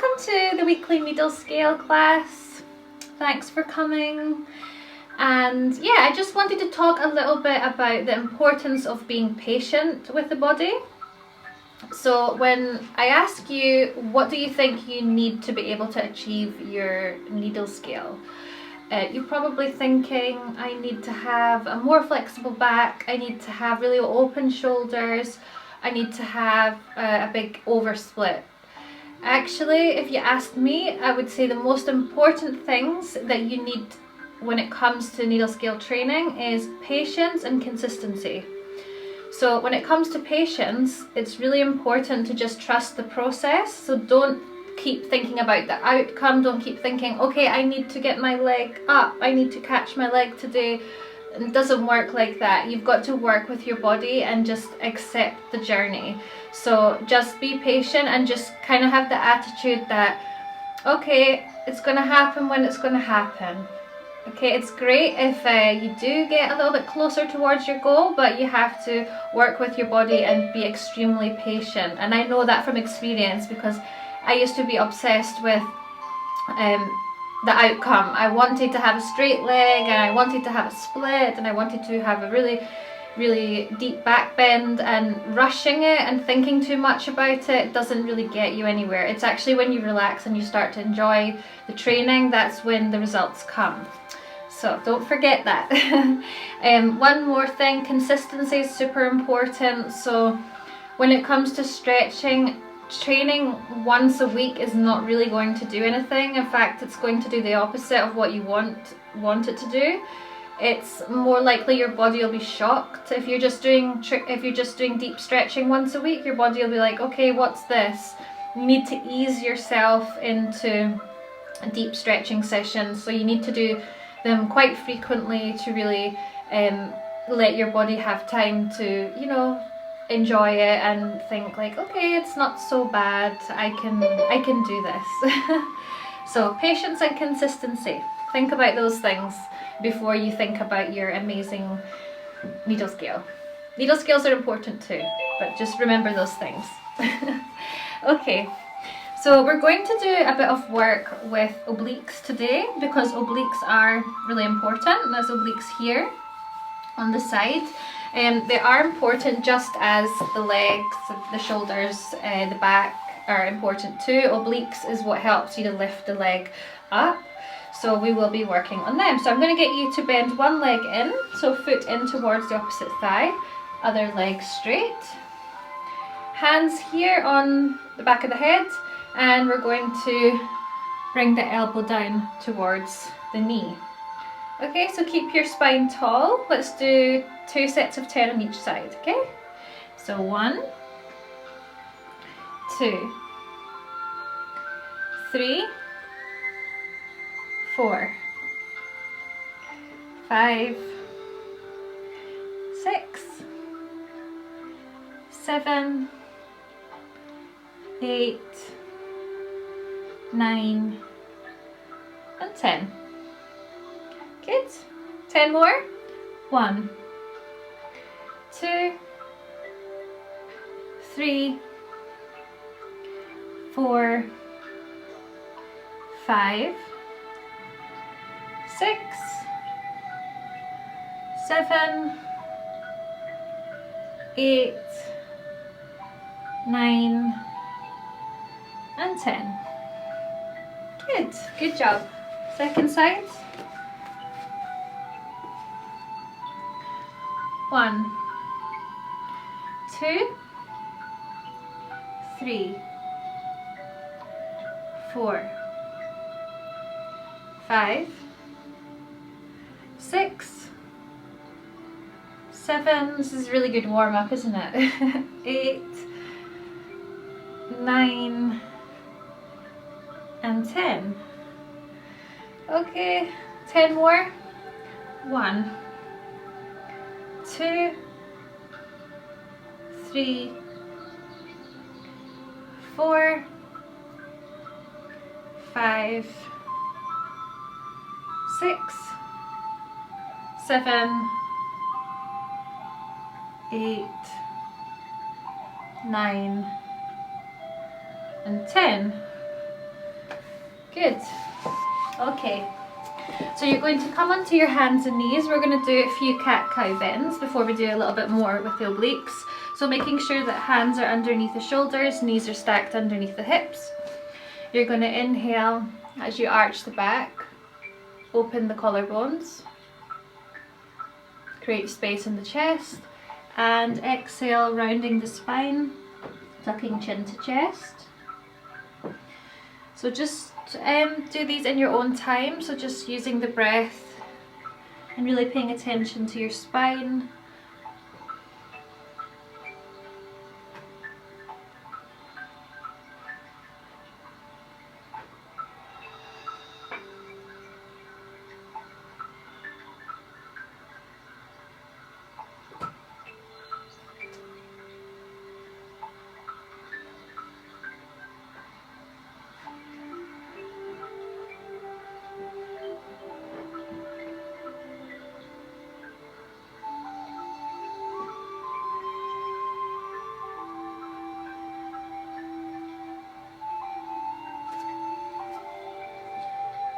welcome to the weekly needle scale class. Thanks for coming. And yeah, I just wanted to talk a little bit about the importance of being patient with the body. So when I ask you, what do you think you need to be able to achieve your needle scale? You're probably thinking, I need to have a more flexible back, I need to have really open shoulders, I need to have a big oversplit. Actually, if you asked me, I would say the most important things that you need when it comes to needle scale training is patience and consistency. So when it comes to patience, it's really important to just trust the process. So don't keep thinking about the outcome. Don't keep thinking, okay, I need to get my leg up, I need to catch my leg today. It doesn't work like that. You've got to work with your body and just accept the journey. So just be patient and just kind of have the attitude that, okay, it's going to happen when it's going to happen. Okay, it's great if you do get a little bit closer towards your goal, but you have to work with your body and be extremely patient. And I know that from experience because I used to be obsessed with the outcome. I wanted to have a straight leg and I wanted to have a split and I wanted to have a really deep back bend, and rushing it and thinking too much about it doesn't really get you anywhere. It's actually when you relax and you start to enjoy the training, that's when the results come. So don't forget that. One more thing, consistency is super important. So when it comes to stretching, training once a week is not really going to do anything. In fact, it's going to do the opposite of what you want it to do. It's more likely your body will be shocked. If you're just doing deep stretching once a week, your body will be like, okay, what's this? You need to ease yourself into a deep stretching session. So you need to do them quite frequently to really let your body have time to, enjoy it and think like, okay, it's not so bad, I can do this. So patience and consistency, think about those things before you think about your amazing needle scale. Needle scales are important too, but just remember those things. Okay, so we're going to do a bit of work with obliques today because obliques are really important. There's obliques here on the side. They are important just as the legs, the shoulders, the back are important too. Obliques is what helps you to lift the leg up. So we will be working on them. So I'm going to get you to bend one leg in, so foot in towards the opposite thigh, other leg straight. Hands here on the back of the head, and we're going to bring the elbow down towards the knee. Okay, so keep your spine tall. Let's do 2 sets of 10 on each side, okay? So 1, 2, 3, 4, 5, 6, 7, 8, 9, and 10. Good. 10 more. 1, 2, 3, 4, 5, 6, 7, 8, 9, and 10. Good job. Second side. 1, 2, 3, 4, 5, 6, 7. This is a really good warm up, isn't it? 8, 9, and 10. Okay, 10 more. 1, 2, 3, 4, 5, 6, 7, 8, 9, and 10. Good. Okay. So you're going to come onto your hands and knees. We're going to do a few cat-cow bends before we do a little bit more with the obliques. So making sure that hands are underneath the shoulders, knees are stacked underneath the hips. You're going to inhale as you arch the back, open the collarbones, create space in the chest, and exhale, rounding the spine, tucking chin to chest. So just do these in your own time, so just using the breath and really paying attention to your spine.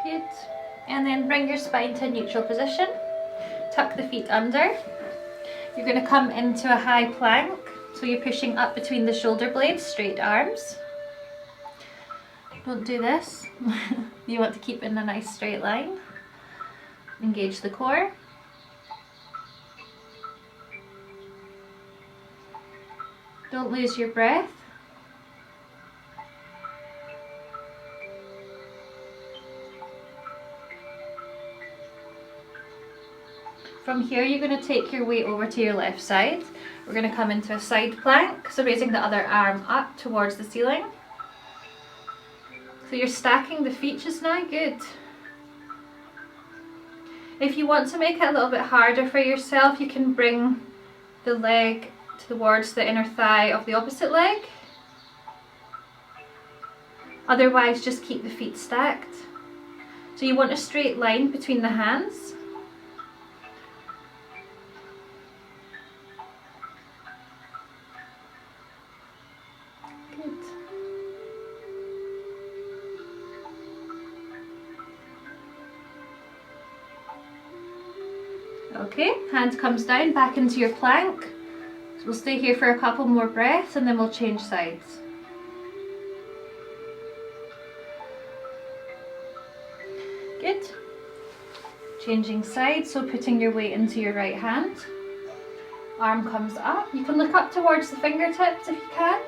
Good. And then bring your spine to a neutral position. Tuck the feet under. You're going to come into a high plank. So you're pushing up between the shoulder blades, straight arms. Don't do this. You want to keep in a nice straight line. Engage the core. Don't lose your breath. From here, you're going to take your weight over to your left side. We're going to come into a side plank, so raising the other arm up towards the ceiling. So you're stacking the feet just now, good. If you want to make it a little bit harder for yourself, you can bring the leg towards the inner thigh of the opposite leg. Otherwise, just keep the feet stacked. So you want a straight line between the hands. Okay, hand comes down, back into your plank. So we'll stay here for a couple more breaths and then we'll change sides. Good. Changing sides, so putting your weight into your right hand. Arm comes up. You can look up towards the fingertips if you can.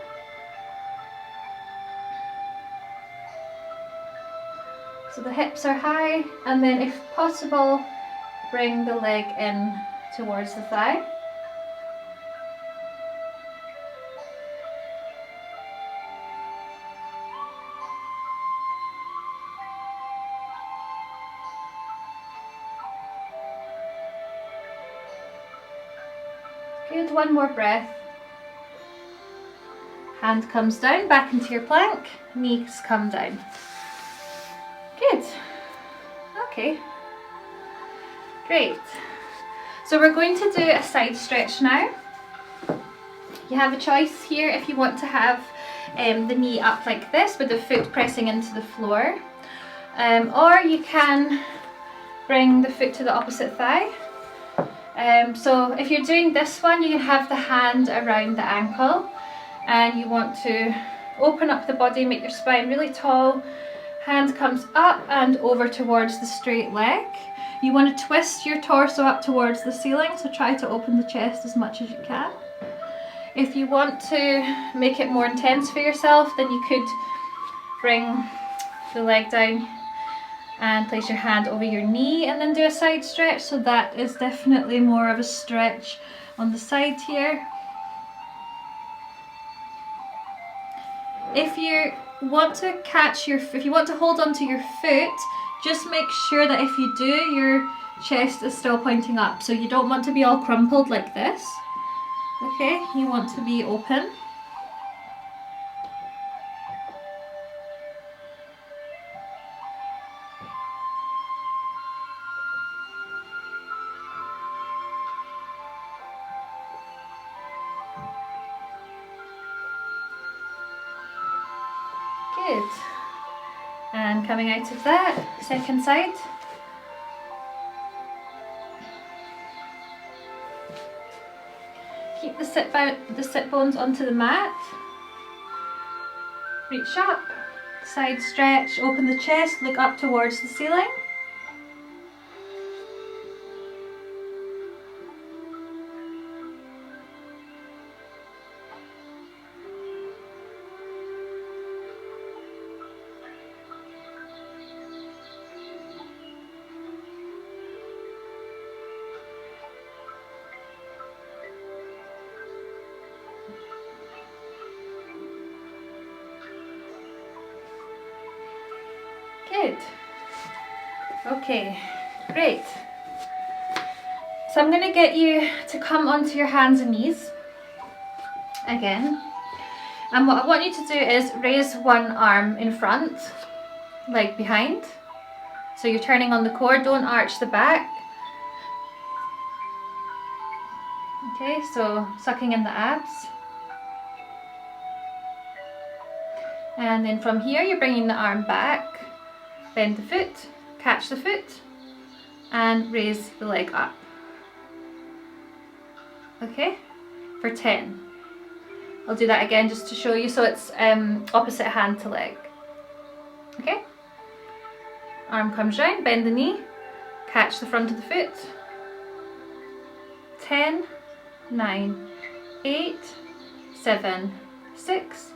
So the hips are high, and then if possible, bring the leg in towards the thigh. Good, one more breath. Hand comes down, back into your plank, knees come down. Good. Okay. Great. So we're going to do a side stretch now. You have a choice here if you want to have the knee up like this with the foot pressing into the floor. Or you can bring the foot to the opposite thigh. So if you're doing this one, you can have the hand around the ankle and you want to open up the body, make your spine really tall. Hand comes up and over towards the straight leg. You want to twist your torso up towards the ceiling, so try to open the chest as much as you can. If you want to make it more intense for yourself, then you could bring the leg down and place your hand over your knee and then do a side stretch. So that is definitely more of a stretch on the side here. If you want to if you want to hold onto your foot, just make sure that if you do, your chest is still pointing up. So you don't want to be all crumpled like this. Okay, you want to be open. Good. And coming out of that, second side. Keep the sit bones onto the mat. Reach up, side stretch, open the chest, look up towards the ceiling. Good. Okay, great. So I'm going to get you to come onto your hands and knees again. And what I want you to do is raise one arm in front, leg behind. So you're turning on the core, don't arch the back. Okay, so sucking in the abs. And then from here you're bringing the arm back. Bend the foot, catch the foot, and raise the leg up. Okay, for 10. I'll do that again just to show you, so it's opposite hand to leg. Okay, arm comes round, bend the knee, catch the front of the foot. 10, 9, 8, 7, 6,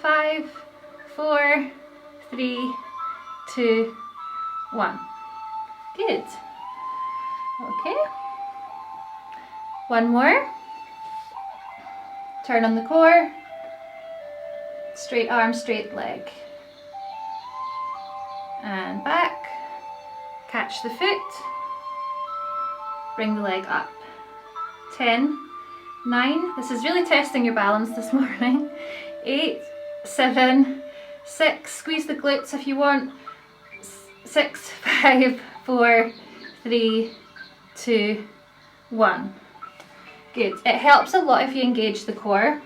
5, 4, 3, 2, 1. Good. Okay. One more. Turn on the core. Straight arm, straight leg. And back. Catch the foot. Bring the leg up. 10, 9. This is really testing your balance this morning. 8, 7, 6. Squeeze the glutes if you want. 6, 5, 4, 3, 2, 1. Good. It helps a lot if you engage the core.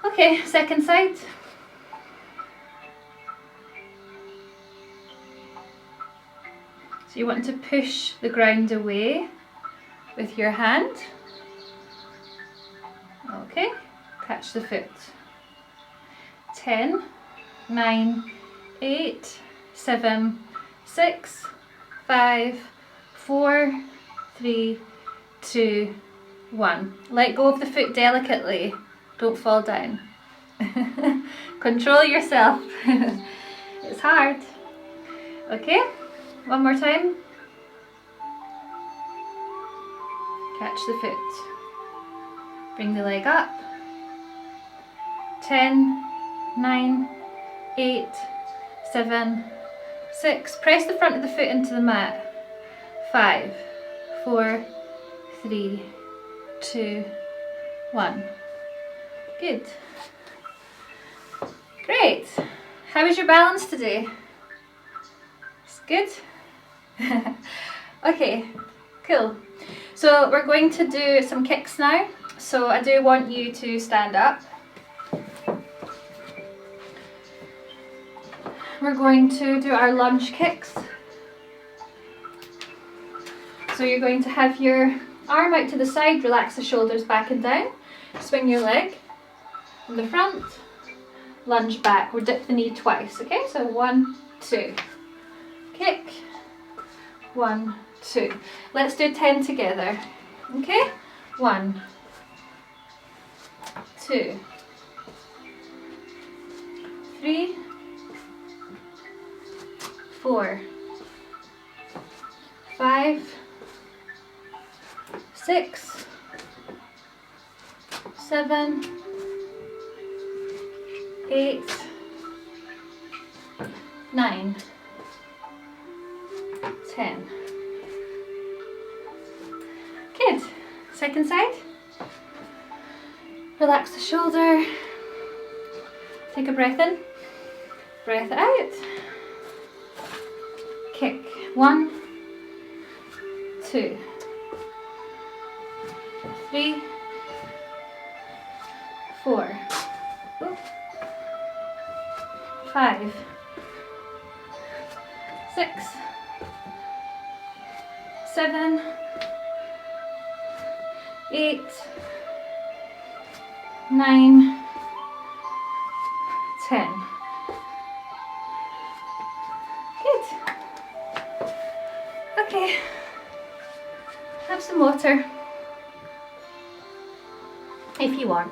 Okay, second side. So you want to push the ground away with your hand. Okay, catch the foot. 10, 9, 8, 7, 6, 5, 4, 3, 2, 1. Let go of the foot delicately. Don't fall down. Control yourself. It's hard. Okay, one more time. Catch the foot. Bring the leg up. 10, 9, 8, 7, 6. Press the front of the foot into the mat. 5, 4, 3, 2, 1. Good. Great. How was your balance today? It's good? Okay, cool. So we're going to do some kicks now. So I do want you to stand up. We're going to do our lunge kicks. So you're going to have your arm out to the side, relax the shoulders back and down, swing your leg in the front, lunge back, or dip the knee twice, okay? So 1, 2, kick, 1, 2. Let's do 10 together, okay? 1, 2, 3, 4, 5, 6, 7, 8, 9, 10. Good. Second side. Relax the shoulder. Take a breath in. Breath out. Kick. 1, 2, 3, 4, 5, 6, 7, 8, 9, 10. Good. Okay, have some water if you want.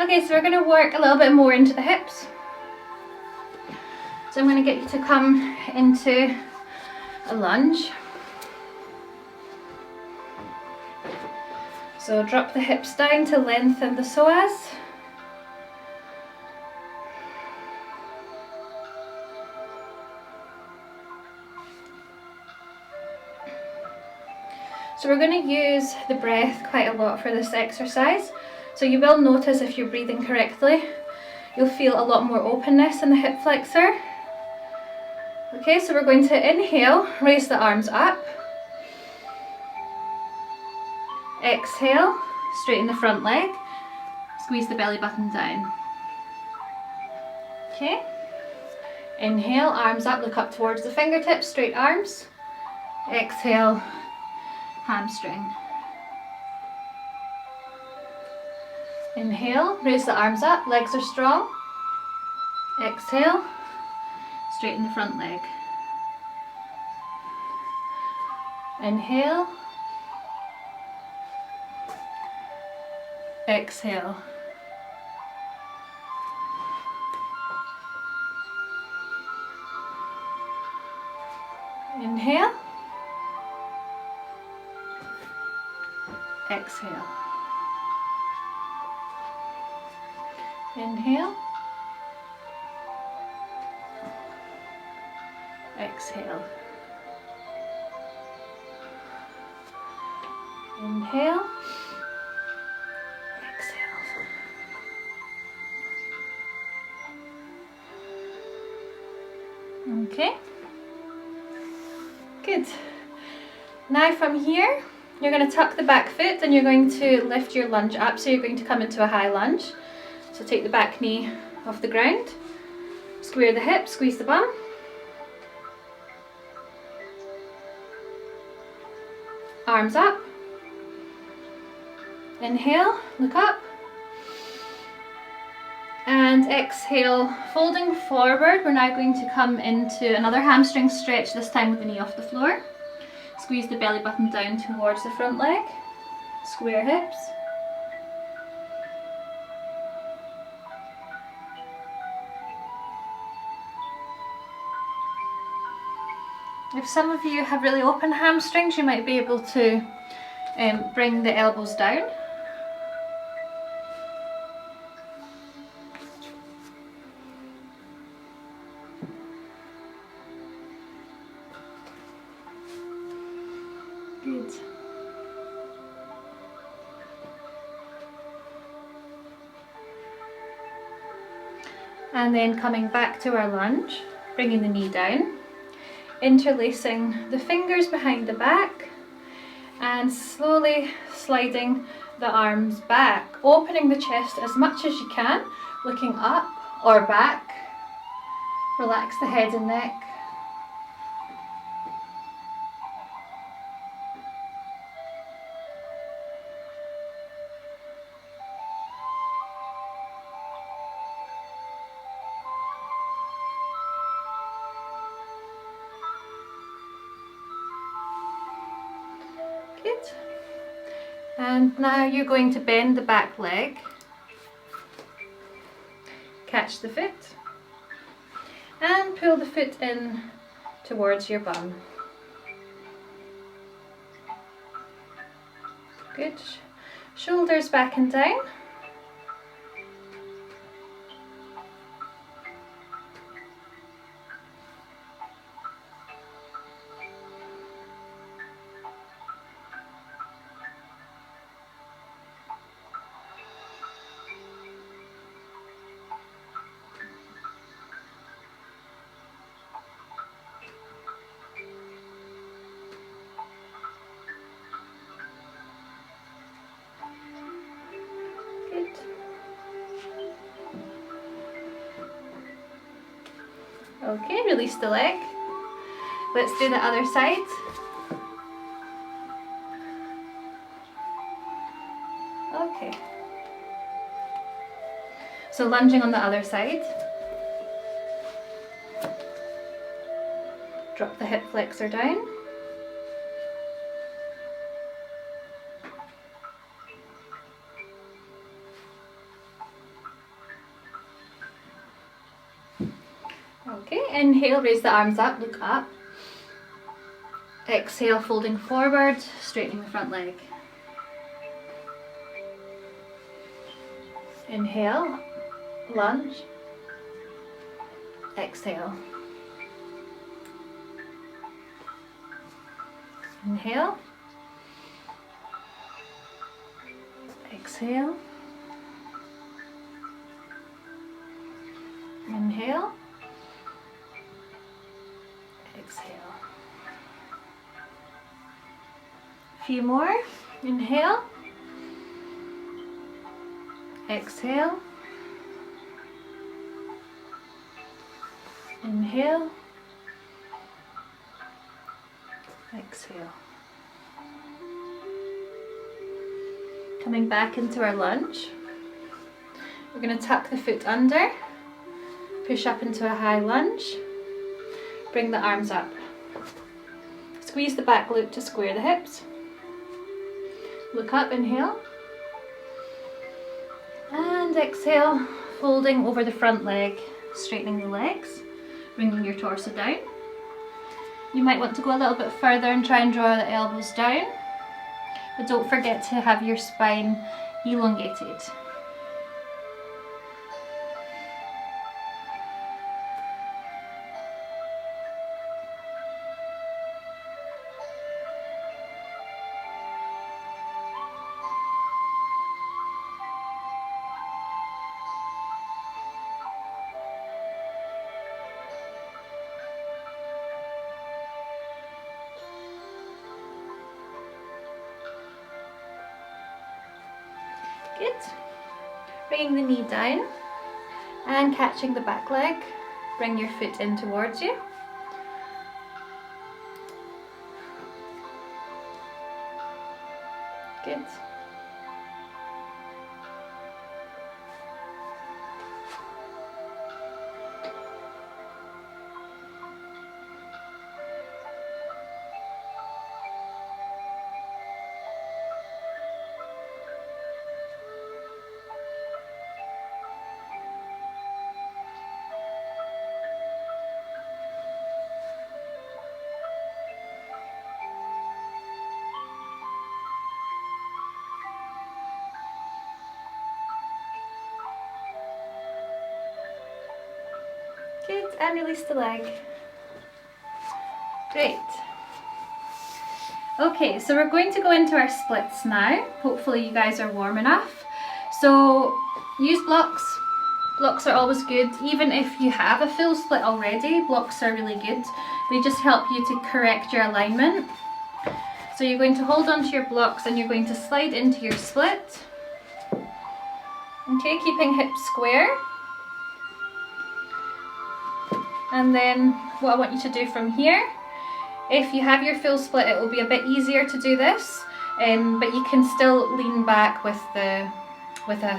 Okay, so we're going to work a little bit more into the hips. So I'm going to get you to come into a lunge. So drop the hips down to lengthen the psoas. So we're going to use the breath quite a lot for this exercise. So you will notice if you're breathing correctly, you'll feel a lot more openness in the hip flexor. Okay, so we're going to inhale, raise the arms up. Exhale, straighten the front leg, squeeze the belly button down. Okay, inhale, arms up, look up towards the fingertips, straight arms. Exhale, hamstring. Inhale, raise the arms up, legs are strong. Exhale, straighten the front leg. Inhale. Exhale. Inhale. Exhale. Inhale. Exhale. Inhale. Exhale. Okay. Good. Now from here, you're going to tuck the back foot and you're going to lift your lunge up. So you're going to come into a high lunge. So take the back knee off the ground. Square the hip, squeeze the bum. Arms up. Inhale, look up. And exhale, folding forward. We're now going to come into another hamstring stretch, this time with the knee off the floor. Squeeze the belly button down towards the front leg. Square hips. If some of you have really open hamstrings, you might be able to bring the elbows down. Good. And then coming back to our lunge, bringing the knee down. Interlacing the fingers behind the back and slowly sliding the arms back, opening the chest as much as you can, looking up or back. Relax the head and neck. Good. And now you're going to bend the back leg, catch the foot, and pull the foot in towards your bum. Good. Shoulders back and down. Okay, release the leg. Let's do the other side. Okay. So lunging on the other side. Drop the hip flexor down. Okay, inhale, raise the arms up, look up. Exhale, folding forward, straightening the front leg. Inhale, lunge. Exhale. Inhale. Exhale. Inhale. Exhale. A few more. Inhale. Exhale. Inhale. Exhale. Coming back into our lunge. We're going to tuck the foot under, push up into a high lunge, bring the arms up. Squeeze the back glute to square the hips. Look up, inhale. And exhale, folding over the front leg, straightening the legs, bringing your torso down. You might want to go a little bit further and try and draw the elbows down, but don't forget to have your spine elongated. Good. Bringing the knee down and catching the back leg. Bring your foot in towards you. Good. Good, and release the leg. Great. Okay, so we're going to go into our splits now. Hopefully you guys are warm enough. So use blocks. Blocks are always good. Even if you have a full split already, blocks are really good. They just help you to correct your alignment. So you're going to hold on to your blocks and you're going to slide into your split. Okay, keeping hips square. And then what I want you to do from here, if you have your full split, it will be a bit easier to do this, but you can still lean back with a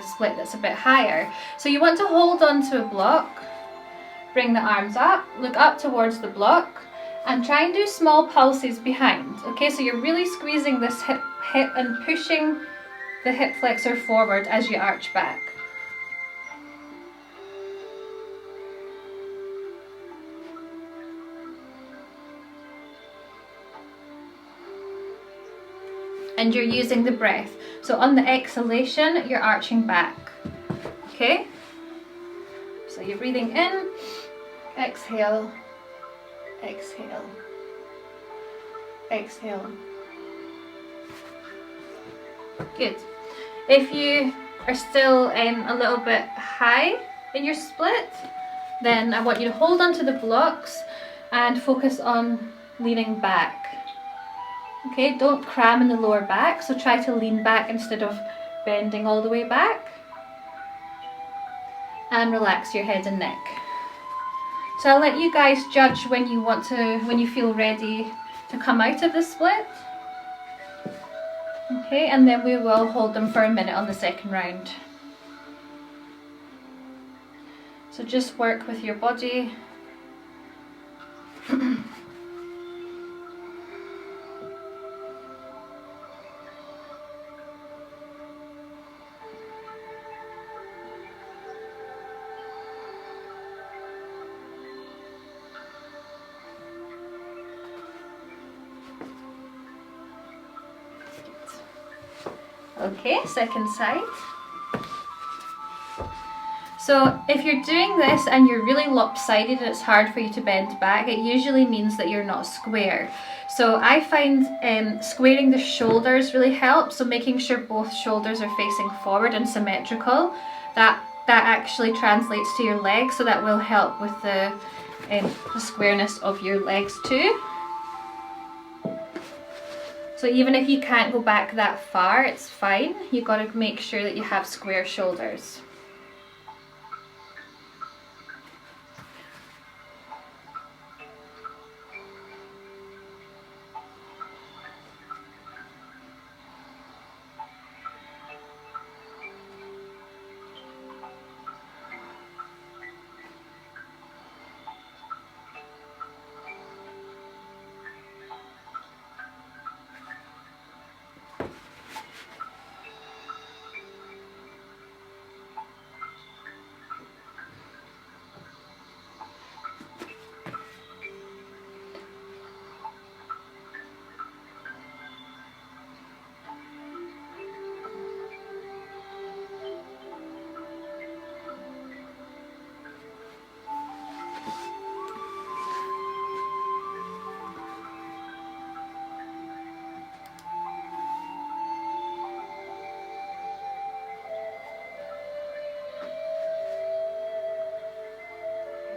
split that's a bit higher. So you want to hold on to a block, bring the arms up, look up towards the block, and try and do small pulses behind. Okay, so you're really squeezing this hip and pushing the hip flexor forward as you arch back. And you're using the breath. So on the exhalation, you're arching back. Okay? So you're breathing in, exhale, exhale, exhale. Good. If you are still a little bit high in your split, then I want you to hold onto the blocks and focus on leaning back. Okay, don't cram in the lower back, so try to lean back instead of bending all the way back. And relax your head and neck. So I'll let you guys judge when you feel ready to come out of the split. Okay, and then we will hold them for a minute on the second round. So just work with your body. Okay, second side. So if you're doing this and you're really lopsided and it's hard for you to bend back, it usually means that you're not square. So I find squaring the shoulders really helps, so making sure both shoulders are facing forward and symmetrical. That actually translates to your legs, so that will help with the squareness of your legs too. So even if you can't go back that far, it's fine. You've got to make sure that you have square shoulders.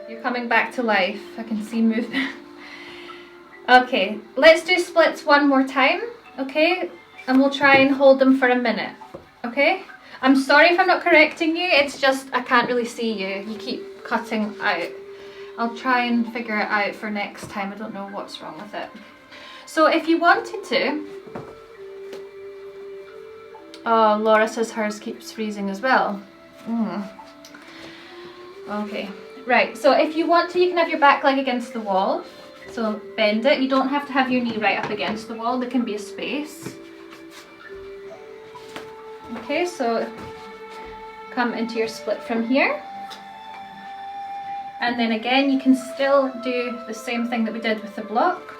You're coming back to life. I can see movement. Okay, let's do splits one more time, okay? And we'll try and hold them for a minute, okay? I'm sorry if I'm not correcting you, it's just I can't really see you. You keep cutting out. I'll try and figure it out for next time. I don't know what's wrong with it. So if you wanted to... Oh, Laura says hers keeps freezing as well. Okay. Right, so if you want to, you can have your back leg against the wall. So bend it. You don't have to have your knee right up against the wall. There can be a space. Okay, so come into your split from here. And then again, you can still do the same thing that we did with the block.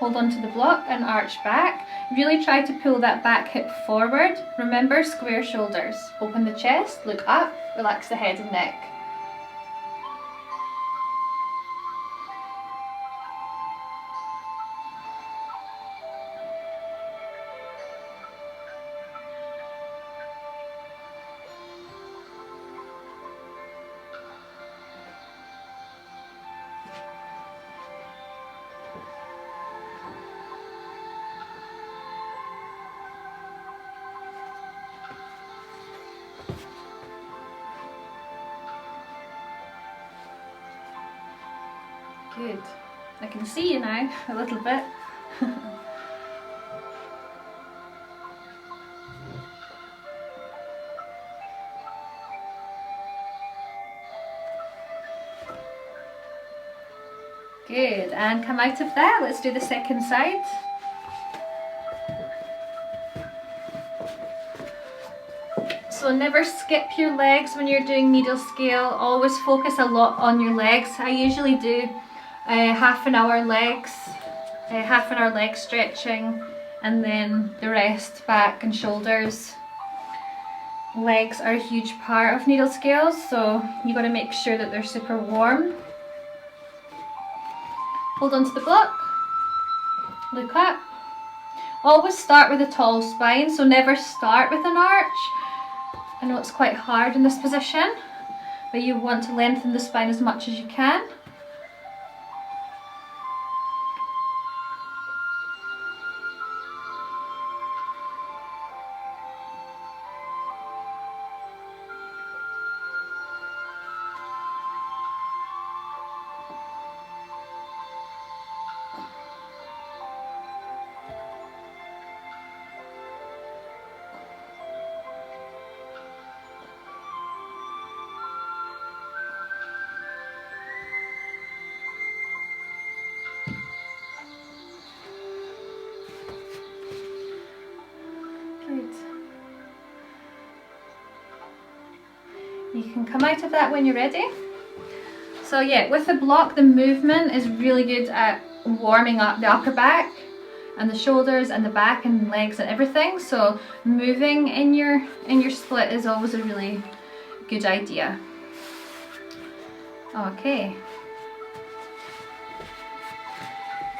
Hold on to the block and arch back. Really try to pull that back hip forward. Remember, square shoulders. Open the chest, look up, relax the head and neck. Good. I can see you now, a little bit. Good, and come out of that. Let's do the second side. So never skip your legs when you're doing needle scale. Always focus a lot on your legs. I usually do half an hour legs, half an hour leg stretching, and then the rest back and shoulders. Legs are a huge part of needle scales, so you got to make sure that they're super warm. Hold on to the block, look up. Always start with a tall spine, so never start with an arch. I know it's quite hard in this position, but you want to lengthen the spine as much as you can. you can come out of that when you're ready. So yeah, with the block, the movement is really good at warming up the upper back and the shoulders and the back and legs and everything. So moving in your split is always a really good idea. Okay.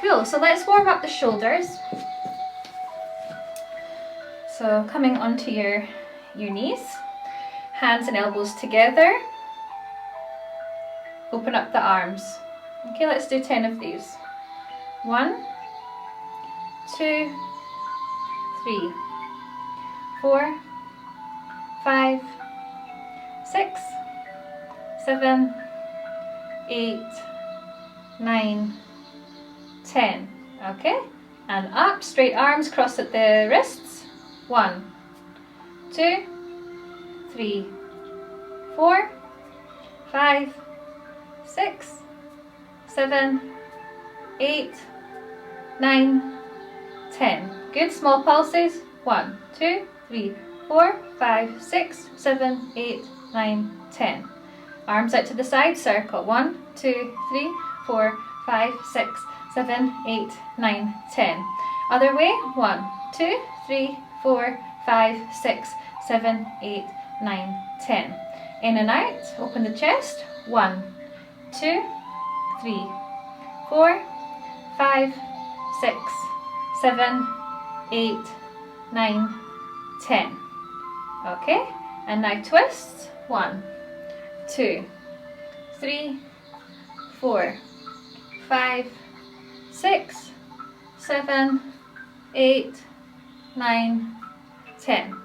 Cool, so let's warm up the shoulders. So coming onto your knees, hands and elbows together. Open up the arms. Okay, let's do 10 of these. 1, 2, 3, 4, 5, 6, 7, 8, 9, 10. Okay, and up, straight arms, cross at the wrists. 1, 2, 3, 4, 5, 6, 7, 8, 9, 10. Good, small pulses. 1, 2, 3, 4, 5, 6, 7, 8, 9, 10. Arms out to the side, circle. 1, 2, 3, 4, 5, 6, 7, 8, 9, 10. Other way. 1, 2, 3, 4, 5, 6, 7, 8, 9, 10. In and out. Open the chest. 1, 2, 3, 4, 5, 6, 7, 8, 9, 10. Okay, and now twists. 1, 2, 3, 4, 5, 6, 7, 8, 9, 10.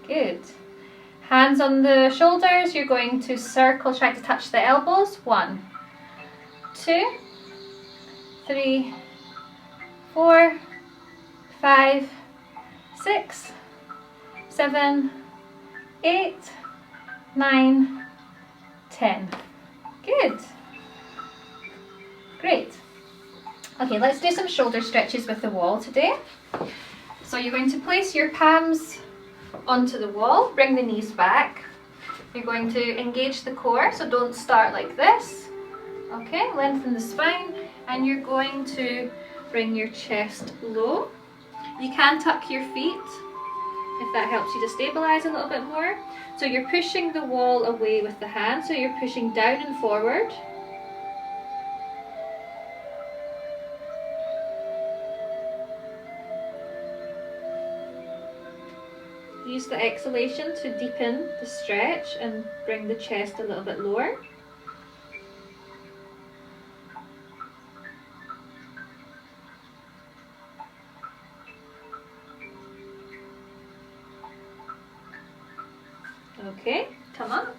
Good. Hands on the shoulders, you're going to circle, try to touch the elbows. 1, 2, 3, 4, 5, 6, 7, 8, 9, 10. Good. Great. Okay, let's do some shoulder stretches with the wall today. So you're going to place your palms onto the wall, bring the knees back. You're going to engage the core, so don't start like this. Okay, lengthen the spine, and you're going to bring your chest low. You can tuck your feet if that helps you to stabilize a little bit more. So you're pushing the wall away with the hand, so you're pushing down and forward. Use the exhalation to deepen the stretch and bring the chest a little bit lower. Okay, come up.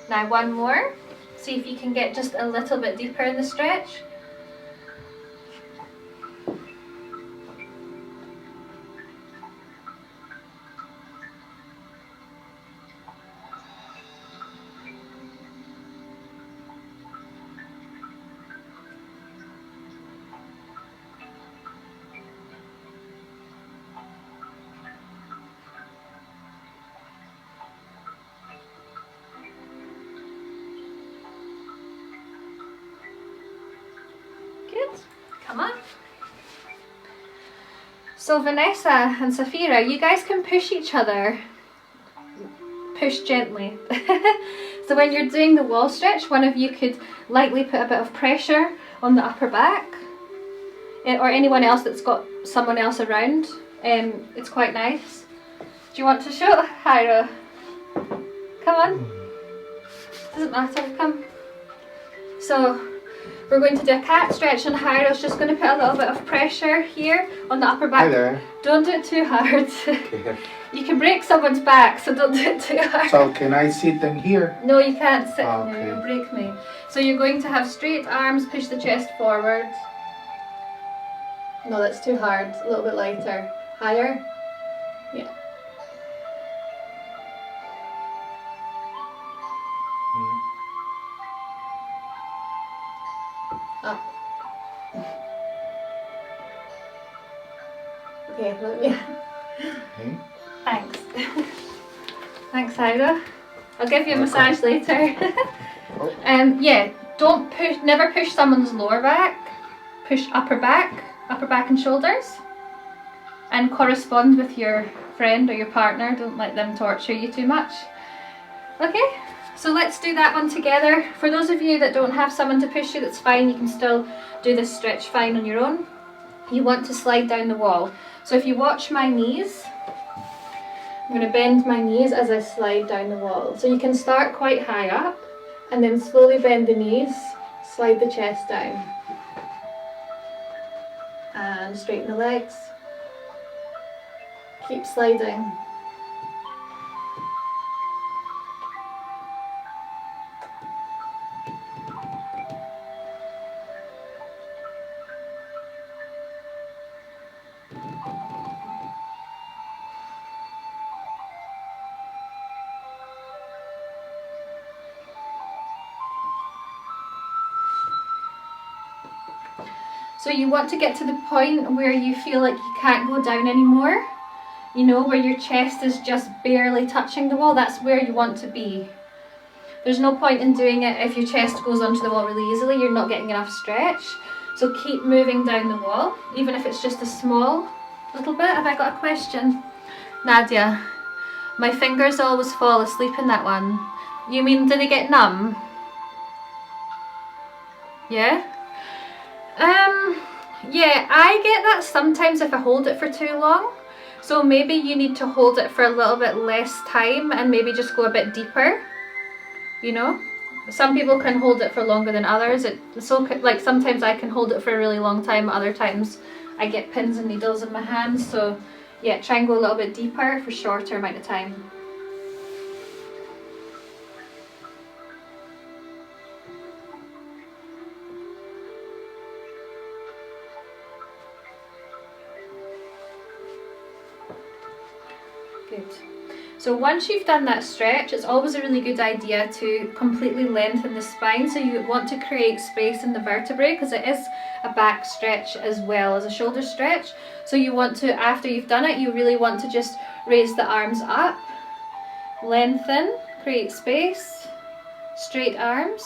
Now one more. See if you can get just a little bit deeper in the stretch. Come on. So Vanessa and Safira, you guys can push each other. Push gently. So when you're doing the wall stretch, one of you could lightly put a bit of pressure on the upper back. Or anyone else that's got someone else around. It's quite nice. Do you want to show? Hyra? Come on. Doesn't matter, come. So we're going to do a cat stretch, and Hyra's just going to put a little bit of pressure here on the upper back. Hi there. Don't do it too hard. Okay. You can break someone's back, so don't do it too hard. So can I sit in here? No, you can't sit Okay. there, you'll break me. So you're going to have straight arms, push the chest forward. No, that's too hard. A little bit lighter. Higher. Yeah. Up. Okay, let me. Okay. Thanks. Thanks, Ida. I'll give you a massage later. Oh. Yeah, don't push, never push someone's lower back. Push upper back and shoulders. And correspond with your friend or your partner. Don't let them torture you too much. Okay, so let's do that one together. For those of you that don't have someone to push you, that's fine. You can still do this stretch fine on your own. You want to slide down the wall. So if you watch my knees, I'm going to bend my knees as I slide down the wall. So you can start quite high up and then slowly bend the knees, slide the chest down. And straighten the legs. Keep sliding. So you want to get to the point where you feel like you can't go down anymore. You know, where your chest is just barely touching the wall. That's where you want to be. There's no point in doing it if your chest goes onto the wall really easily. You're not getting enough stretch. So keep moving down the wall, even if it's just a small little bit. Have I got a question? Nadia, my fingers always fall asleep in that one. You mean, do they get numb? Yeah? Yeah, I get that sometimes if I hold it for too long. So maybe you need to hold it for a little bit less time and maybe just go a bit deeper, you know? Some people can hold it for longer than others. Like sometimes I can hold it for a really long time, other times I get pins and needles in my hands. So yeah, try and go a little bit deeper for a shorter amount of time. Good. So once you've done that stretch, it's always a really good idea to completely lengthen the spine. So you want to create space in the vertebrae because it is a back stretch as well as a shoulder stretch. So you want to, after you've done it, you really want to just raise the arms up, lengthen, create space, straight arms,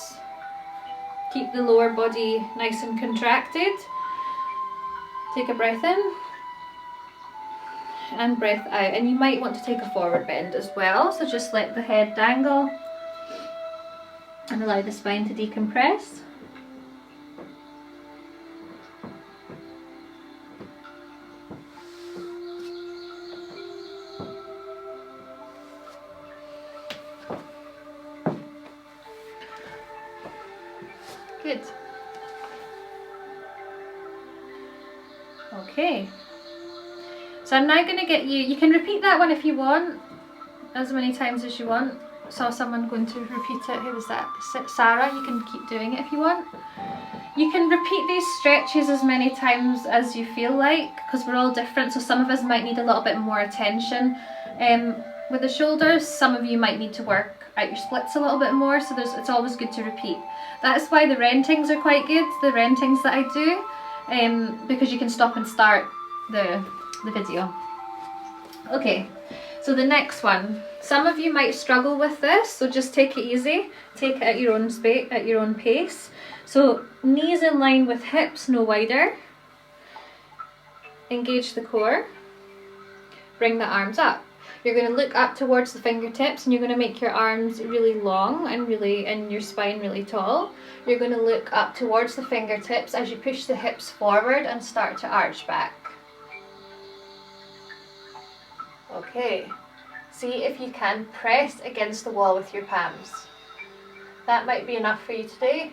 keep the lower body nice and contracted. Take a breath in and breath out, and you might want to take a forward bend as well, so just let the head dangle and allow the spine to decompress. Good. Okay. So I'm now going to get you, you can repeat that one if you want, as many times as you want. I saw someone going to repeat it. Who was that? Sarah. You can keep doing it if you want. You can repeat these stretches as many times as you feel like, because we're all different. So some of us might need a little bit more attention with the shoulders. Some of you might need to work out your splits a little bit more. So it's always good to repeat. That's why the rentings are quite good, the rentings that I do, because you can stop and start the video. Okay, so the next one. Some of you might struggle with this, so just take it easy. Take it at your own pace. So knees in line with hips, no wider. Engage the core. Bring the arms up. You're going to look up towards the fingertips and you're going to make your arms really long and your spine really tall. You're going to look up towards the fingertips as you push the hips forward and start to arch back. Okay, see if you can press against the wall with your palms. That might be enough for you today.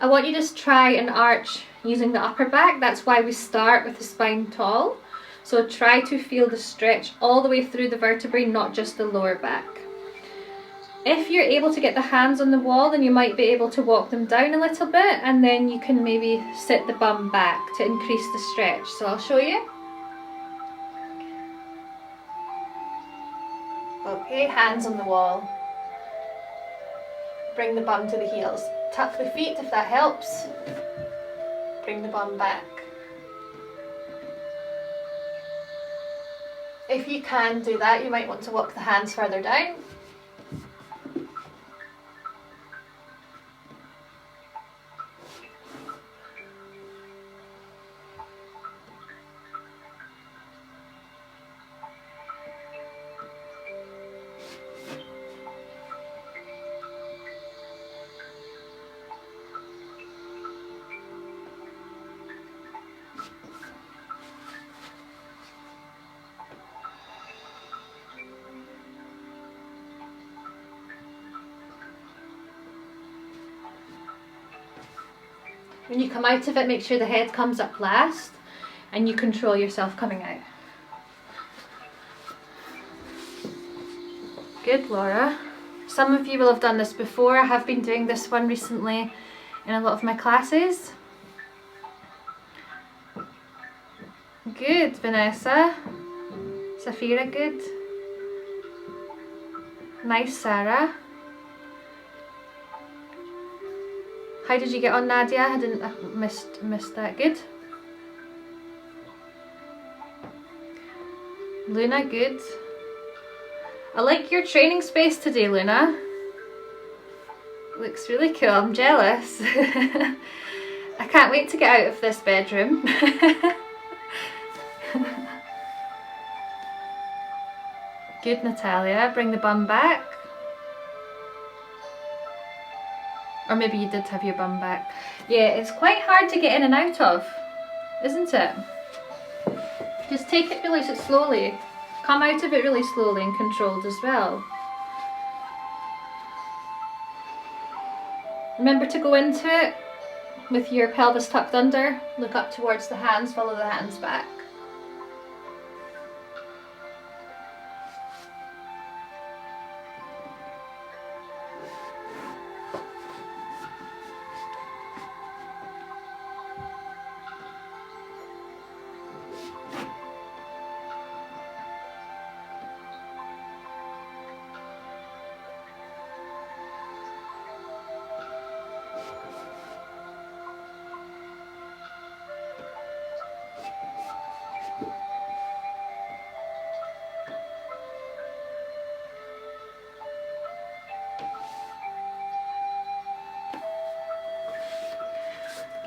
I want you to try and arch using the upper back. That's why we start with the spine tall. So try to feel the stretch all the way through the vertebrae, not just the lower back. If you're able to get the hands on the wall, then you might be able to walk them down a little bit, and then you can maybe sit the bum back to increase the stretch. So I'll show you. Okay, hands on the wall. Bring the bum to the heels. Tuck the feet if that helps. Bring the bum back. if you can do that, you might want to walk the hands further down. When you come out of it, make sure the head comes up last and you control yourself coming out. Good, Laura. Some of you will have done this before. I have been doing this one recently in a lot of my classes. Good, Vanessa. Safira, good. Nice, Sarah. How did you get on, Nadia? I missed that. Good. Luna, good. I like your training space today, Luna. Looks really cool. I'm jealous. I can't wait to get out of this bedroom. Good, Natalia. Bring the bum back. Or maybe you did have your bum back. Yeah, it's quite hard to get in and out of, isn't it? Just take it really slowly. Come out of it really slowly and controlled as well. Remember to go into it with your pelvis tucked under. Look up towards the hands, follow the hands back.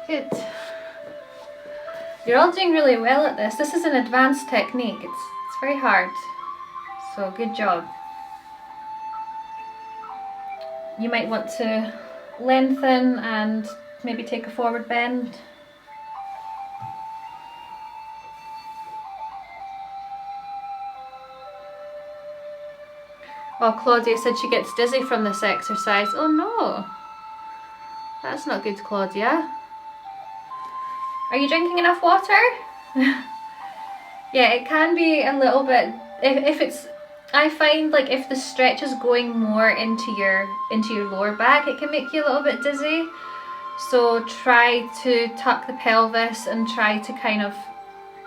Good. You're all doing really well at this. This is an advanced technique. It's very hard. So good job. You might want to lengthen and maybe take a forward bend. Oh, Claudia said she gets dizzy from this exercise. Oh no. That's not good, Claudia. Are you drinking enough water? Yeah, it can be a little bit, if it's, I find like if the stretch is going more into your lower back, it can make you a little bit dizzy. So try to tuck the pelvis and try to kind of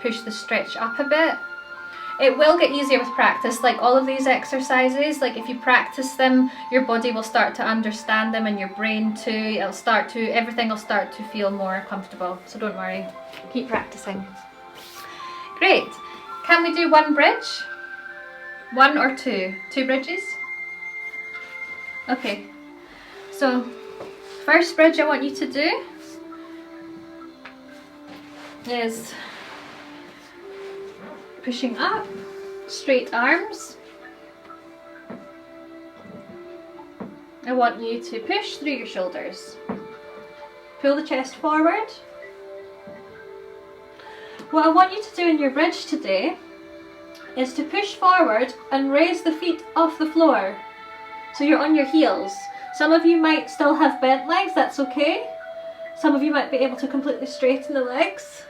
push the stretch up a bit. It will get easier with practice, like all of these exercises, like if you practice them, your body will start to understand them and your brain too. Everything will start to feel more comfortable, so don't worry, keep practicing. Great, can we do one bridge? One or two? Two bridges? Okay, so first bridge I want you to do is pushing up, straight arms. I want you to push through your shoulders. Pull the chest forward. What I want you to do in your bridge today is to push forward and raise the feet off the floor. So you're on your heels. Some of you might still have bent legs, that's okay. Some of you might be able to completely straighten the legs.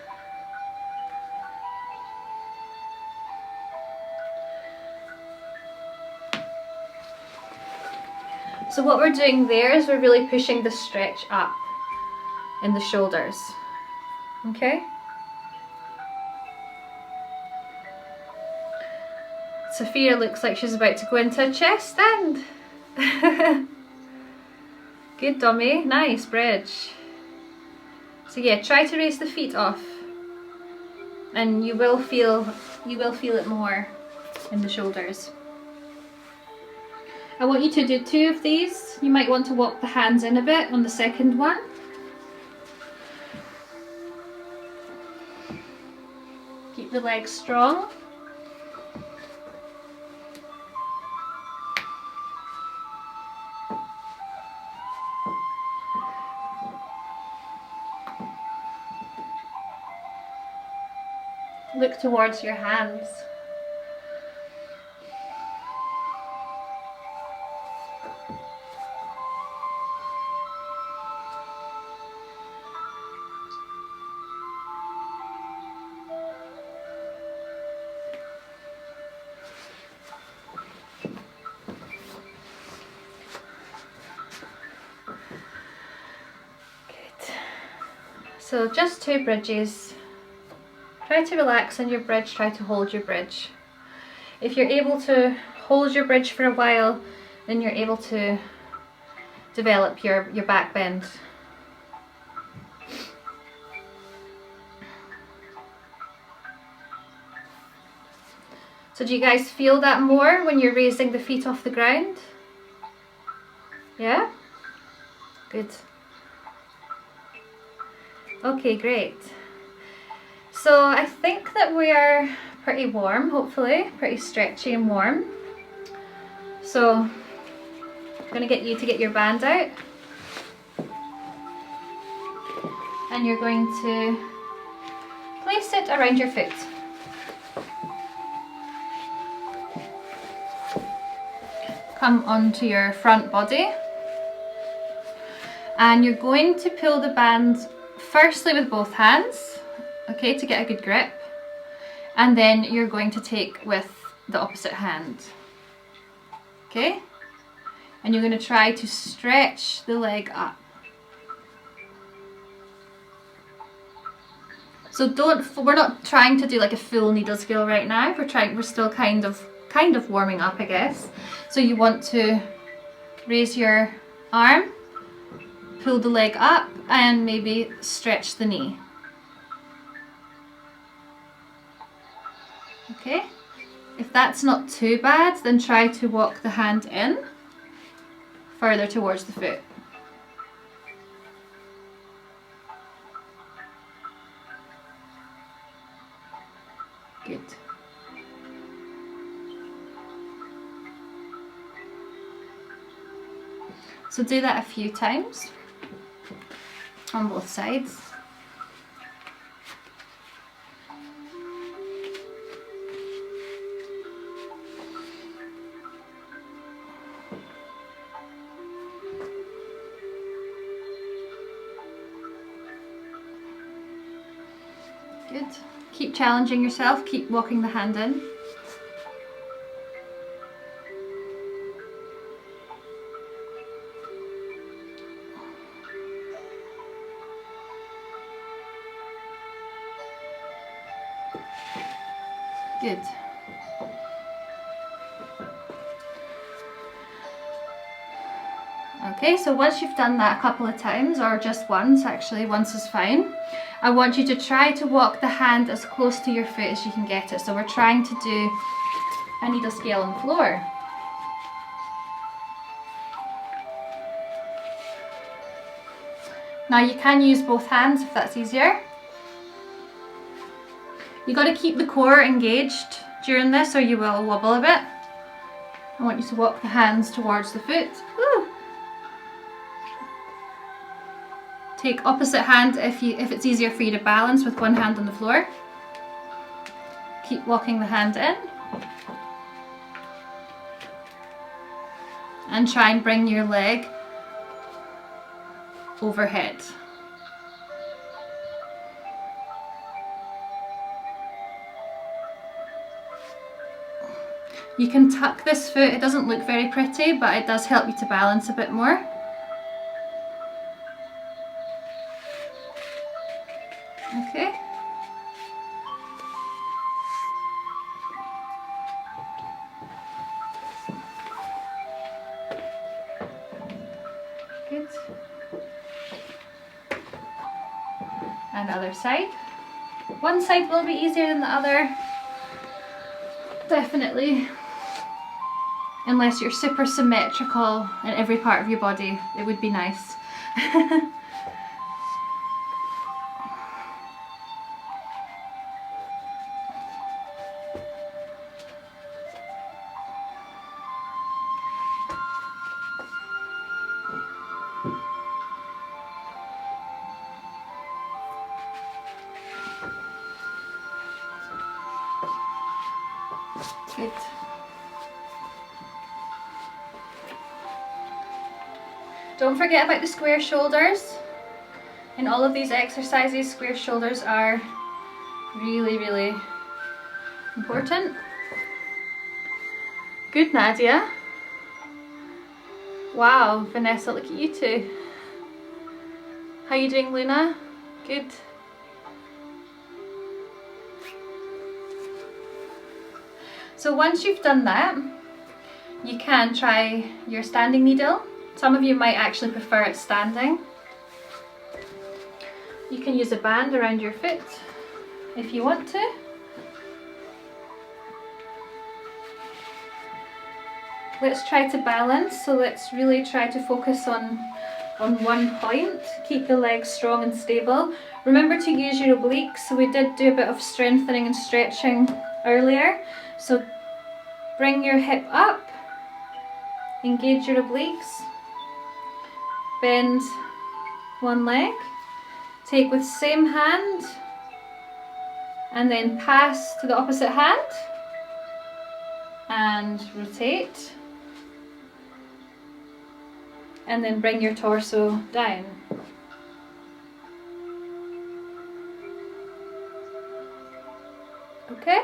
So what we're doing there is we're really pushing the stretch up in the shoulders, okay? Sophia looks like she's about to go into a chest stand. Good, dummy, nice bridge. So yeah, try to raise the feet off and you will feel it more in the shoulders. I want you to do 2 of these. You might want to walk the hands in a bit on the second one. Keep the legs strong. Look towards your hands. Good. So just 2 bridges. Try to relax in your bridge, try to hold your bridge. If you're able to hold your bridge for a while, then you're able to develop your back bend. So do you guys feel that more when you're raising the feet off the ground? Yeah? Good. Okay, great. So I think that we are pretty warm, hopefully, pretty stretchy and warm. So I'm going to get you to get your band out. And you're going to place it around your foot. Come onto your front body. And you're going to pull the band firstly with both hands, okay, to get a good grip. And then you're going to take with the opposite hand, okay? And you're going to try to stretch the leg up. So we're not trying to do like a full needle scale right now. We're still kind of warming up, I guess. So you want to raise your arm, pull the leg up, and maybe stretch the knee. Okay, if that's not too bad, then try to walk the hand in further towards the foot. Good. So do that a few times on both sides. Good. Keep challenging yourself, keep walking the hand in. Good. Okay, so once you've done that a couple of times, or just once, actually, once is fine, I want you to try to walk the hand as close to your foot as you can get it. So we're trying to do a needle scale on the floor. Now you can use both hands if that's easier. You got to keep the core engaged during this or you will wobble a bit. I want you to walk the hands towards the foot. Woo. Take opposite hand if it's easier for you to balance with one hand on the floor. Keep walking the hand in. And try and bring your leg overhead. You can tuck this foot, it doesn't look very pretty, but it does help you to balance a bit more. Okay. Good. And other side. One side will be easier than the other. definitely. Unless you're super symmetrical in every part of your body, it would be nice. Good. Don't forget about the square shoulders. In all of these exercises, square shoulders are really, really important. Good, Nadia. Wow, Vanessa, look at you two. How you doing, Luna? Good. So once you've done that, you can try your standing needle. Some of you might actually prefer it standing. You can use a band around your foot if you want to. Let's try to balance, so let's really try to focus on one point. Keep the legs strong and stable. Remember to use your obliques. So we did do a bit of strengthening and stretching earlier. So bring your hip up, engage your obliques, bend one leg, take with same hand, and then pass to the opposite hand, and rotate, and then bring your torso down. Okay?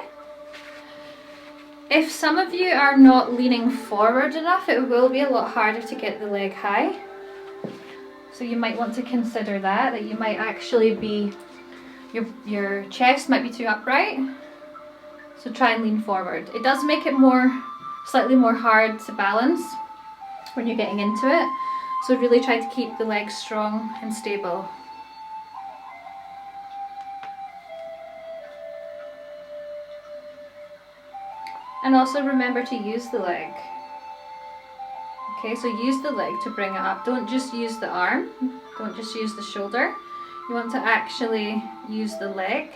If some of you are not leaning forward enough, it will be a lot harder to get the leg high. So you might want to consider that you might actually be, your chest might be too upright. So try and lean forward. It does make it slightly more hard to balance when you're getting into it. So really try to keep the legs strong and stable. And also remember to use the leg. Okay, so use the leg to bring it up. Don't just use the arm. Don't just use the shoulder. You want to actually use the leg.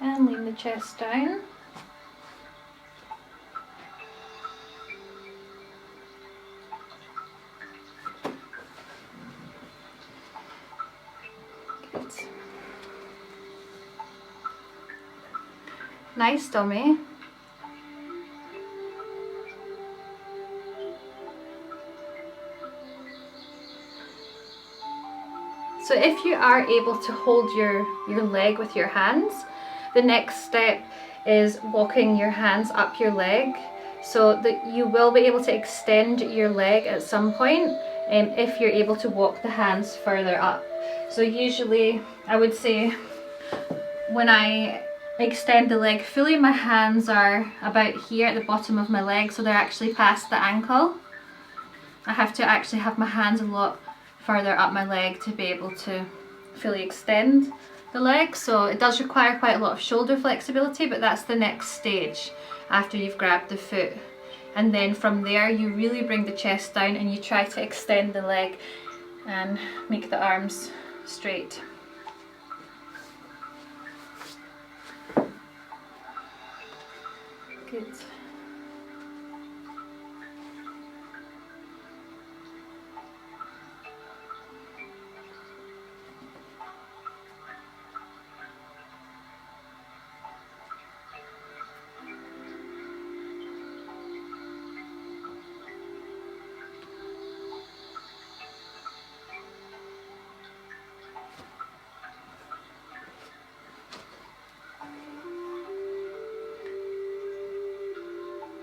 And lean the chest down. Good. Nice, dummy. So if you are able to hold your leg with your hands, the next step is walking your hands up your leg so that you will be able to extend your leg at some point if you're able to walk the hands further up. So usually I would say when I extend the leg fully, my hands are about here at the bottom of my leg, so they're actually past the ankle. I have to actually have my hands a lot further up my leg to be able to fully extend the leg. So it does require quite a lot of shoulder flexibility, but that's the next stage after you've grabbed the foot. And then from there you really bring the chest down and you try to extend the leg and make the arms straight. Good.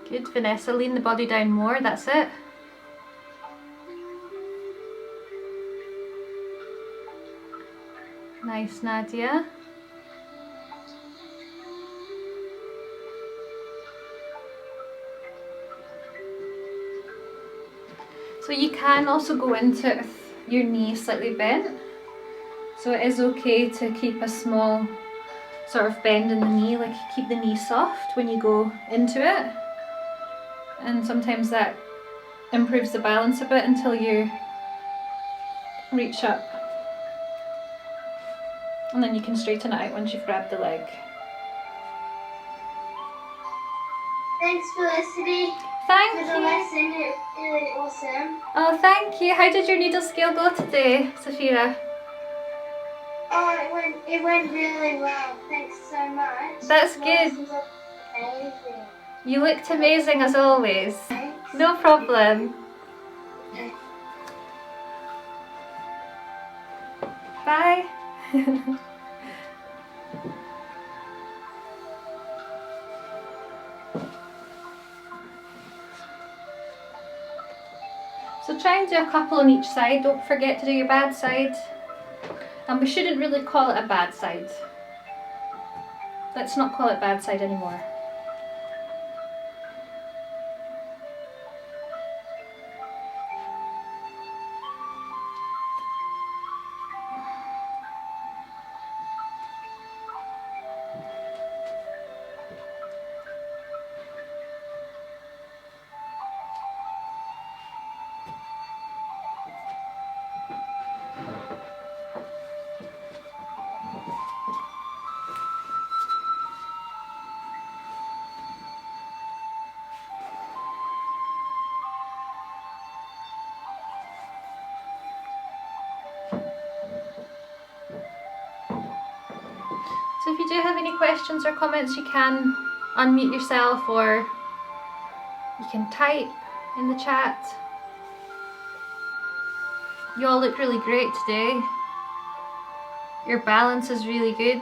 Good, Vanessa, lean the body down more, that's it. Nice, Nadia. So you can also go into it with your knee slightly bent. So it is okay to keep a small sort of bend in the knee, like keep the knee soft when you go into it. And sometimes that improves the balance a bit until you reach up. And then you can straighten it out once you've grabbed the leg. Thanks, Felicity. Thank For the you. lesson, it's really awesome. Oh, thank you. How did your needle scale go today, Safira? Oh, it went really well. Thanks so much. That's The good. lessons are amazing. You looked amazing as always. Thanks. No problem. Bye. So try and do a couple on each side. Don't forget to do your bad side. And we shouldn't really call it a bad side. Let's not call it bad side anymore. So if you do have any questions or comments, you can unmute yourself or you can type in the chat. You all look really great today. Your balance is really good.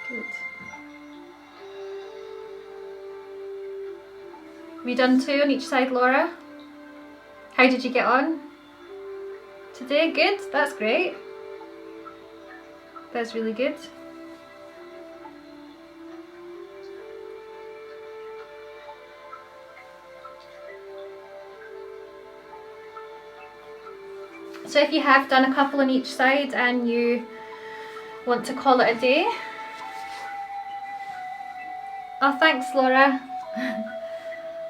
Good. Have you done 2 on each side, Laura? How did you get on today? Good, that's great. That's really good. So if you have done a couple on each side and you want to call it a day. Oh, thanks, Laura.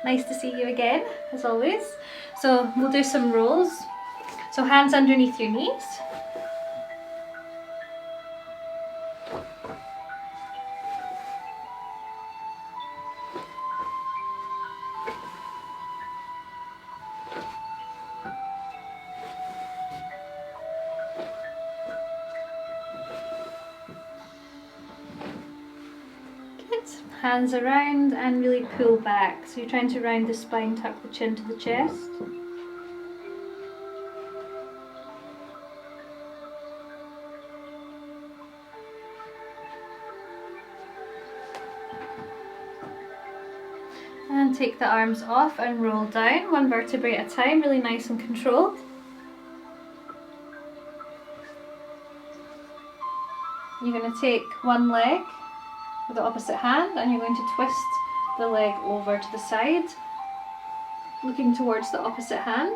Nice to see you again, as always. So we'll do some rolls. So hands underneath your knees. Hands around and really pull back. So you're trying to round the spine, tuck the chin to the chest. And take the arms off and roll down, 1 vertebrae at a time, really nice and controlled. You're going to take one leg with the opposite hand and you're going to twist the leg over to the side, looking towards the opposite hand.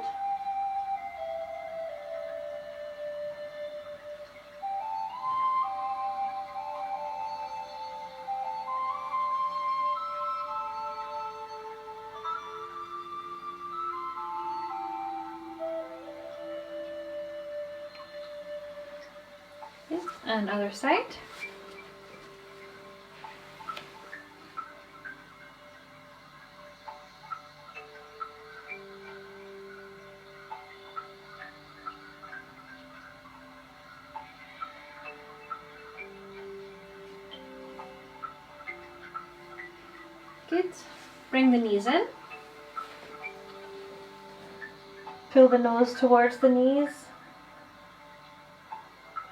And other side. Good. Bring the knees in. Pull the nose towards the knees.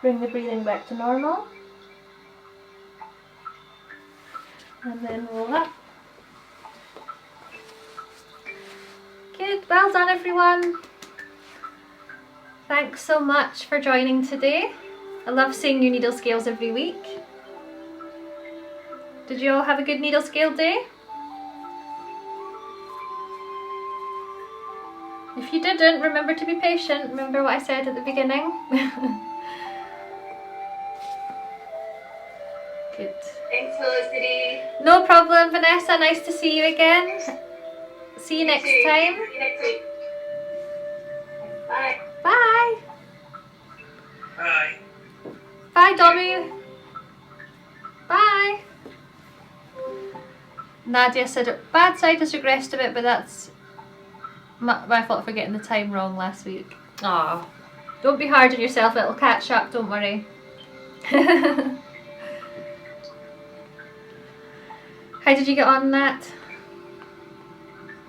Bring the breathing back to normal. And then roll up. Good, well done everyone. Thanks so much for joining today. I love seeing new needle scales every week. Did you all have a good needle scale day? If you didn't, remember to be patient. Remember what I said at the beginning? Good. Thanks, Felicity. No problem, Vanessa. Nice to see you again. See you next time. See you next week. Bye. Bye. Bye. Bye, Dobby. Bye. Nadia said bad side has regressed a bit, but that's my fault for getting the time wrong last week. Aw. Don't be hard on yourself, it'll catch up, don't worry. How did you get on that?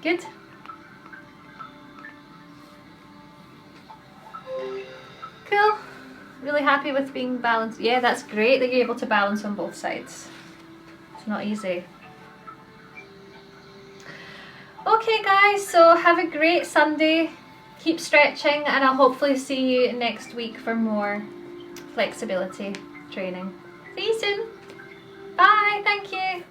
Good? Cool. Really happy with being balanced. Yeah, that's great that you're able to balance on both sides. It's not easy. Okay guys, so have a great Sunday. Keep stretching and I'll hopefully see you next week for more flexibility training. See you soon. Bye, thank you.